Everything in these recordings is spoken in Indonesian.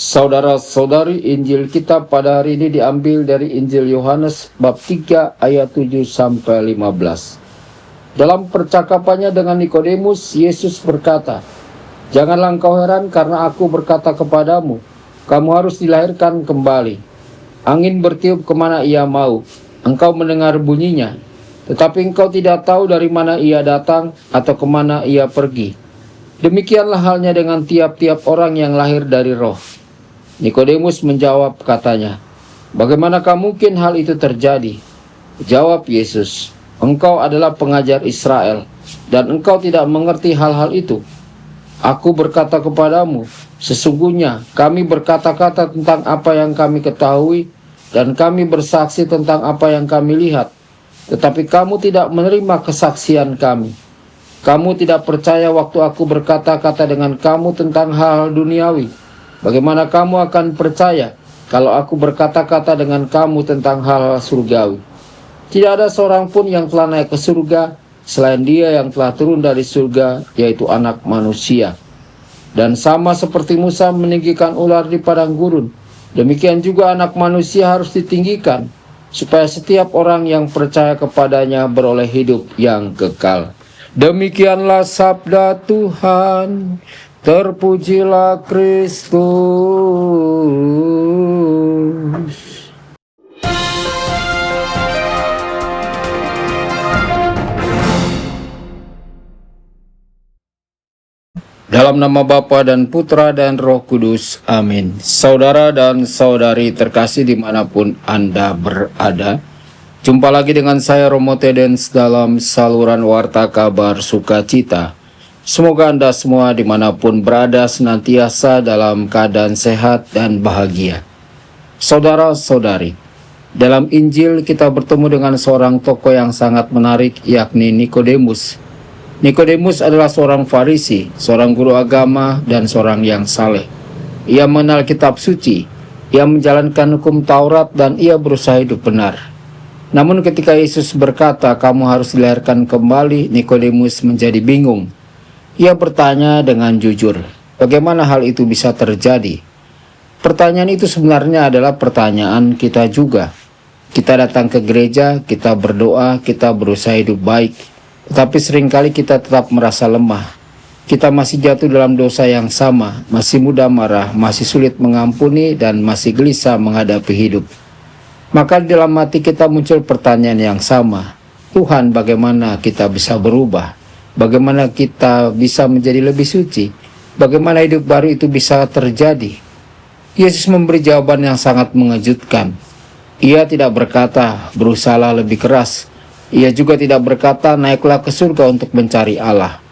Saudara-saudari, Injil kita pada hari ini diambil dari Injil Yohanes bab 3 ayat 7 sampai 15. Dalam percakapannya dengan Nikodemus, Yesus berkata, "Janganlah engkau heran karena aku berkata kepadamu, kamu harus dilahirkan kembali. Angin bertiup kemana ia mau, engkau mendengar bunyinya, tetapi engkau tidak tahu dari mana ia datang atau kemana ia pergi. Demikianlah halnya dengan tiap-tiap orang yang lahir dari roh." Nikodemus menjawab katanya, "Bagaimanakah mungkin hal itu terjadi?" Jawab Yesus, "Engkau adalah pengajar Israel, dan engkau tidak mengerti hal-hal itu. Aku berkata kepadamu, sesungguhnya kami berkata-kata tentang apa yang kami ketahui, dan kami bersaksi tentang apa yang kami lihat. Tetapi kamu tidak menerima kesaksian kami. Kamu tidak percaya waktu aku berkata-kata dengan kamu tentang hal-hal duniawi. Bagaimana kamu akan percaya kalau aku berkata-kata dengan kamu tentang hal-hal surgawi? Tidak ada seorang pun yang telah naik ke surga selain Dia yang telah turun dari surga, yaitu Anak Manusia. Dan sama seperti Musa meninggikan ular di padang gurun, demikian juga Anak Manusia harus ditinggikan, supaya setiap orang yang percaya kepadanya beroleh hidup yang kekal." Demikianlah sabda Tuhan. Terpujilah Kristus. Dalam nama Bapa dan Putra dan Roh Kudus, amin. Saudara dan saudari terkasih dimanapun Anda berada, jumpa lagi dengan saya Romo Tedens dalam saluran Warta Kabar Sukacita. Semoga Anda semua dimanapun berada senantiasa dalam keadaan sehat dan bahagia. Saudara-saudari, dalam Injil kita bertemu dengan seorang tokoh yang sangat menarik, yakni Nikodemus. Nikodemus adalah seorang Farisi, seorang guru agama, dan seorang yang saleh. Ia mengenal kitab suci, ia menjalankan hukum Taurat, dan ia berusaha hidup benar. Namun ketika Yesus berkata, "Kamu harus dilahirkan kembali," Nikodemus menjadi bingung. Ia bertanya dengan jujur, bagaimana hal itu bisa terjadi? Pertanyaan itu sebenarnya adalah pertanyaan kita juga. Kita datang ke gereja, kita berdoa, kita berusaha hidup baik, tetapi seringkali kita tetap merasa lemah. Kita masih jatuh dalam dosa yang sama, masih mudah marah, masih sulit mengampuni, dan masih gelisah menghadapi hidup. Maka di dalam hati kita muncul pertanyaan yang sama, Tuhan, bagaimana kita bisa berubah? Bagaimana kita bisa menjadi lebih suci? Bagaimana hidup baru itu bisa terjadi? Yesus memberi jawaban yang sangat mengejutkan. Ia tidak berkata, "Berusahalah lebih keras." Ia juga tidak berkata, "Naiklah ke surga untuk mencari Allah."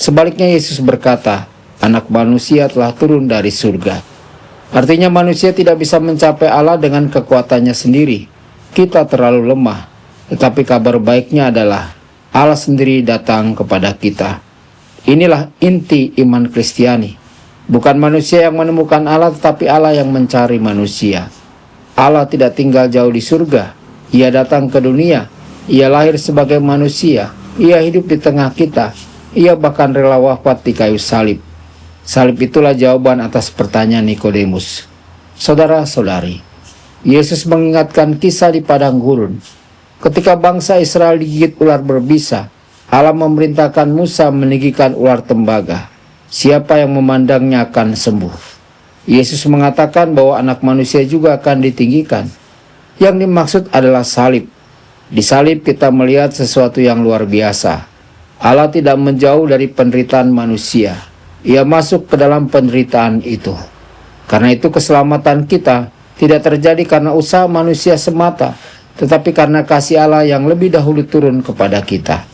Sebaliknya Yesus berkata, "Anak Manusia telah turun dari surga." Artinya manusia tidak bisa mencapai Allah dengan kekuatannya sendiri. Kita terlalu lemah. Tetapi kabar baiknya adalah Allah sendiri datang kepada kita. Inilah inti iman Kristiani. Bukan manusia yang menemukan Allah, tetapi Allah yang mencari manusia. Allah tidak tinggal jauh di surga. Ia datang ke dunia. Ia lahir sebagai manusia. Ia hidup di tengah kita. Ia bahkan rela wafat di kayu salib. Salib itulah jawaban atas pertanyaan Nikodemus. Saudara-saudari, Yesus mengingatkan kisah di padang gurun. Ketika bangsa Israel digigit ular berbisa, Allah memerintahkan Musa meninggikan ular tembaga. Siapa yang memandangnya akan sembuh. Yesus mengatakan bahwa Anak Manusia juga akan ditinggikan. Yang dimaksud adalah salib. Di salib kita melihat sesuatu yang luar biasa. Allah tidak menjauh dari penderitaan manusia. Ia masuk ke dalam penderitaan itu. Karena itu keselamatan kita tidak terjadi karena usaha manusia semata, tetapi karena kasih Allah yang lebih dahulu turun kepada kita.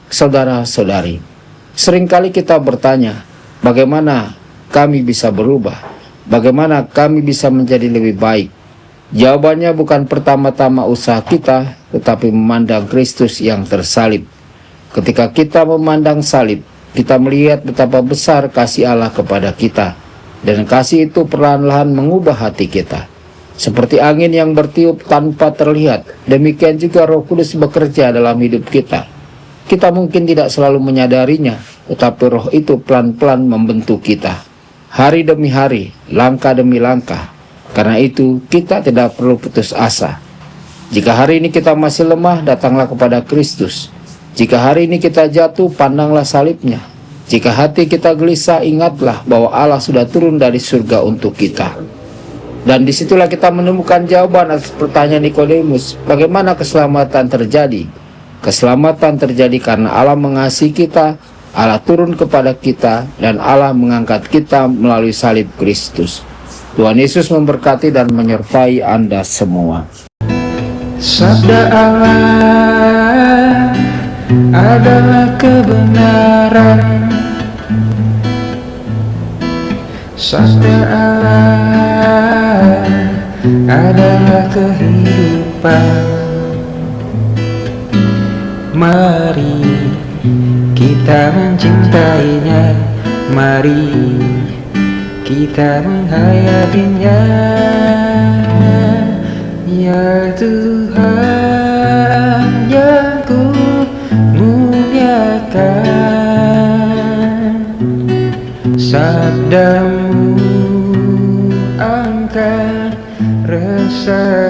Saudara-saudari, seringkali kita bertanya, bagaimana kami bisa berubah? Bagaimana kami bisa menjadi lebih baik? Jawabannya bukan pertama-tama usaha kita, tetapi memandang Kristus yang tersalib. Ketika kita memandang salib, kita melihat betapa besar kasih Allah kepada kita. Dan kasih itu perlahan-lahan mengubah hati kita. Seperti angin yang bertiup tanpa terlihat, demikian juga Roh Kudus bekerja dalam hidup kita. Kita mungkin tidak selalu menyadarinya, tetapi Roh itu pelan-pelan membentuk kita. hari demi hari, langkah demi langkah. Karena itu, kita tidak perlu putus asa. Jika hari ini kita masih lemah, datanglah kepada Kristus. Jika hari ini kita jatuh, pandanglah salibnya. Jika hati kita gelisah, ingatlah bahwa Allah sudah turun dari surga untuk kita. Dan disitulah kita menemukan jawaban atas pertanyaan Nikodemus, bagaimana keselamatan terjadi? Keselamatan terjadi karena Allah mengasihi kita, Allah turun kepada kita, dan Allah mengangkat kita melalui salib Kristus. Tuhan Yesus memberkati dan menyertai Anda semua. Sabda Allah adalah kebenaran. Sabda Allah adalah kehidupan. Mari kita mencintainya, mari kita menghayatinya. Ya Tuhan yang ku muliakan, sabdamu angkat rasa